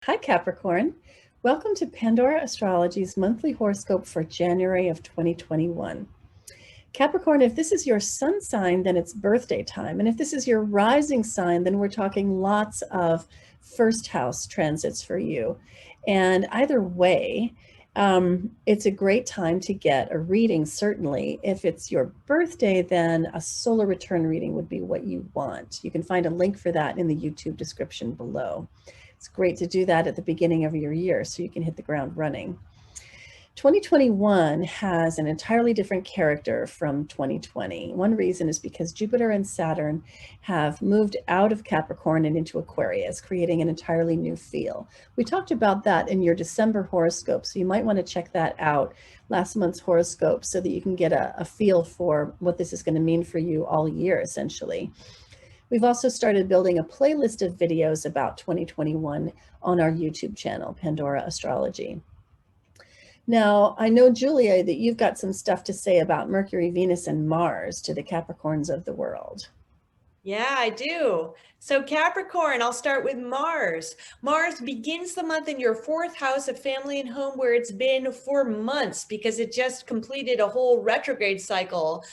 Hi, Capricorn. Welcome to Pandora Astrology's monthly horoscope for January of 2021. Capricorn, if this is your sun sign, then it's birthday time. And if this is your rising sign, then we're talking lots of first house transits for you. And either way, it's a great time to get a reading, certainly. If it's your birthday, then a solar return reading would be what you want. You can find a link for that in the YouTube description below. It's great to do that at the beginning of your year so you can hit the ground running. 2021 has an entirely different character from 2020. One reason is because Jupiter and Saturn have moved out of Capricorn and into Aquarius, creating an entirely new feel. We talked about that in your December horoscope, so you might want to check that out, last month's horoscope, so that you can get a feel for what this is going to mean for you all year, essentially. We've also started building a playlist of videos about 2021 on our YouTube channel, Pandora Astrology. Now, I know, Julia, that you've got some stuff to say about Mercury, Venus, and Mars to the Capricorns of the world. Yeah, I do. So Capricorn, I'll start with Mars. Mars begins the month in your fourth house of family and home, where it's been for months because it just completed a whole retrograde cycle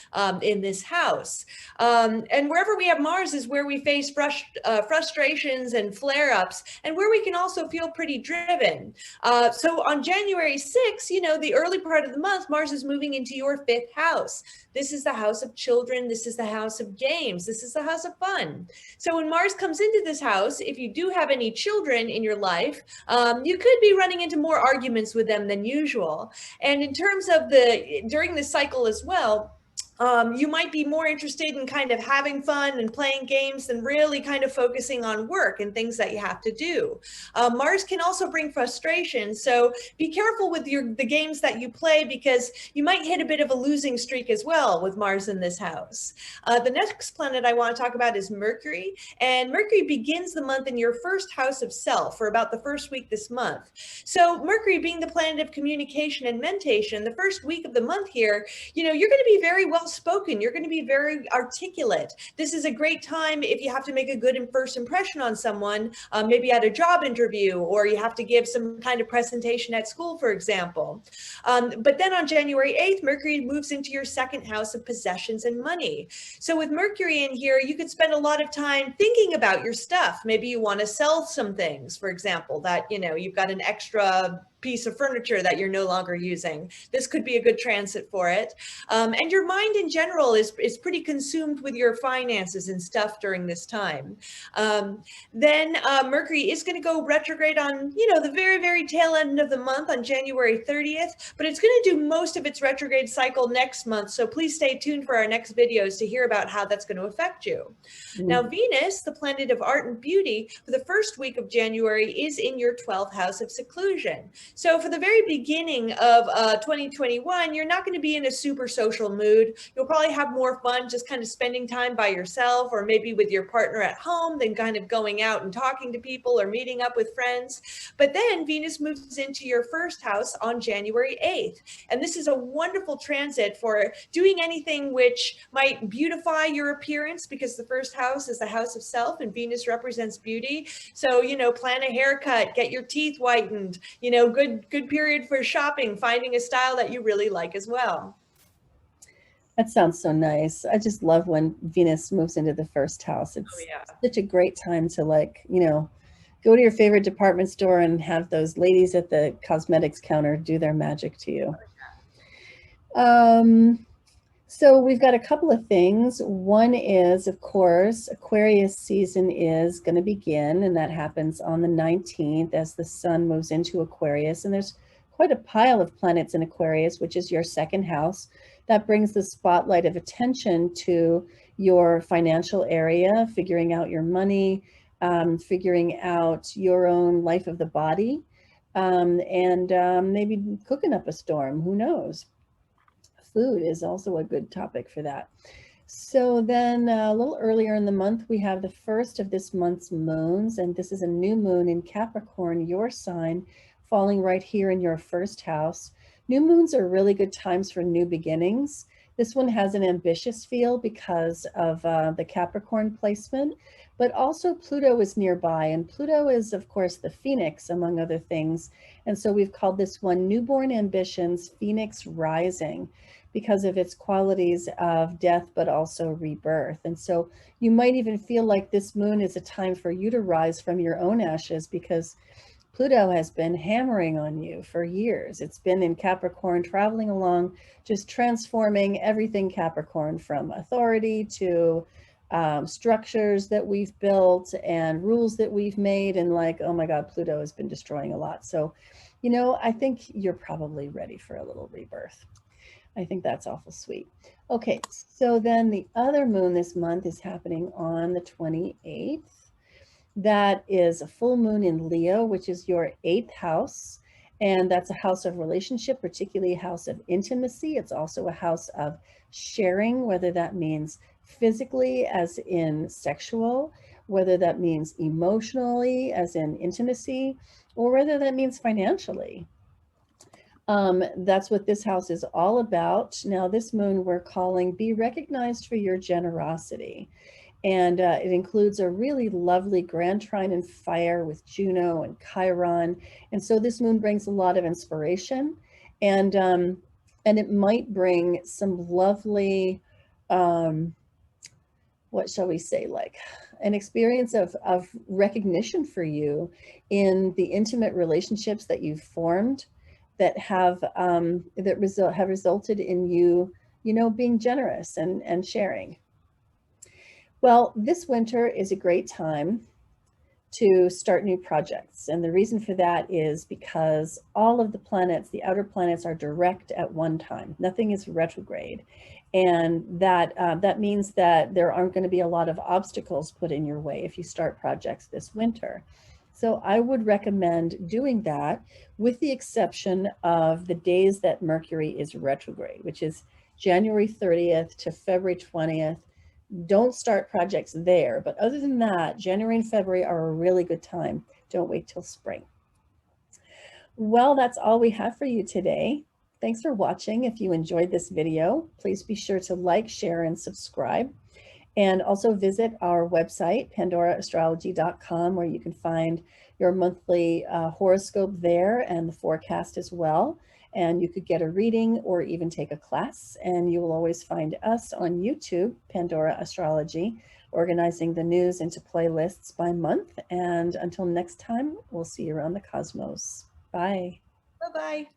in this house. And wherever we have Mars is where we face frustrations and flare-ups, and where we can also feel pretty driven. So on January 6th, the early part of the month, Mars is moving into your fifth house. This is the house of children. This is the house of games. This is the house of fun. So when Mars comes into this house, if you do have any children in your life, you could be running into more arguments with them than usual. And in terms of during this cycle as well, you might be more interested in kind of having fun and playing games than really kind of focusing on work and things that you have to do. Mars can also bring frustration, so be careful with the games that you play, because you might hit a bit of a losing streak as well with Mars in this house. The next planet I want to talk about is Mercury, and Mercury begins the month in your first house of self for about the first week this month. So Mercury, being the planet of communication and mentation, the first week of the month here, you're going to be very well spoken. You're going to be very articulate. This is a great time if you have to make a good first impression on someone, maybe at a job interview, or you have to give some kind of presentation at school, for example. But then on January 8th, Mercury moves into your second house of possessions and money. So with Mercury in here, you could spend a lot of time thinking about your stuff. Maybe you want to sell some things, for example, that, you've got an extra piece of furniture that you're no longer using. This could be a good transit for it. And your mind in general is pretty consumed with your finances and stuff during this time. Then Mercury is going to go retrograde on, the very, very tail end of the month on January 30th, but it's going to do most of its retrograde cycle next month. So please stay tuned for our next videos to hear about how that's going to affect you. Now, Venus, the planet of art and beauty, for the first week of January is in your 12th house of seclusion. So for the very beginning of 2021, you're not going to be in a super social mood. You'll probably have more fun just kind of spending time by yourself, or maybe with your partner at home, than kind of going out and talking to people or meeting up with friends. But then Venus moves into your first house on January 8th. And this is a wonderful transit for doing anything which might beautify your appearance, because the first house is the house of self and Venus represents beauty. So, plan a haircut, get your teeth whitened, good period for shopping, finding a style that you really like as well. That sounds so nice. I just love when Venus moves into the first house. It's such a great time to go to your favorite department store and have those ladies at the cosmetics counter do their magic to you. So we've got a couple of things. One is, of course, Aquarius season is going to begin, and that happens on the 19th as the sun moves into Aquarius. And there's quite a pile of planets in Aquarius, which is your second house. That brings the spotlight of attention to your financial area, figuring out your money, figuring out your own life of the body, and maybe cooking up a storm. Who knows? Food is also a good topic for that. So then a little earlier in the month, we have the first of this month's moons, and this is a new moon in Capricorn, your sign, falling right here in your first house. New moons are really good times for new beginnings. This one has an ambitious feel because of the Capricorn placement, But also Pluto is nearby, and Pluto is, of course, the Phoenix, among other things. And so we've called this one Newborn Ambitions Phoenix Rising because of its qualities of death, but also rebirth. And so you might even feel like this moon is a time for you to rise from your own ashes, because Pluto has been hammering on you for years. It's been in Capricorn, traveling along, just transforming everything Capricorn, from authority to structures that we've built and rules that we've made. And like, oh my God, Pluto has been destroying a lot. So, you know, I think you're probably ready for a little rebirth. I think that's awful sweet. Okay, so then the other moon this month is happening on the 28th. That is a full moon in Leo, which is your 8th house. And that's a house of relationship, particularly a house of intimacy. It's also a house of sharing, whether that means physically, as in sexual, whether that means emotionally, as in intimacy, or whether that means financially. That's what this house is all about. Now, this moon we're calling Be Recognized for Your Generosity. And it includes a really lovely grand trine in fire with Juno and Chiron. And so this moon brings a lot of inspiration, and it might bring some lovely, what shall we say, like an experience of recognition for you in the intimate relationships that you've formed that have resulted in you, you know, being generous and sharing. Well, this winter is a great time to start new projects. And the reason for that is because all of the planets, the outer planets, are direct at one time. Nothing is retrograde. And that means that there aren't going to be a lot of obstacles put in your way if you start projects this winter. So I would recommend doing that, with the exception of the days that Mercury is retrograde, which is January 30th to February 20th. Don't start projects there. But other than that, January and February are a really good time. Don't wait till spring. Well, that's all we have for you today. Thanks for watching. If you enjoyed this video, please be sure to like, share, and subscribe. And also visit our website, pandoraastrology.com, where you can find your monthly horoscope there and the forecast as well. And you could get a reading or even take a class. And you will always find us on YouTube, Pandora Astrology, organizing the news into playlists by month. And until next time, we'll see you around the cosmos. Bye. Bye-bye.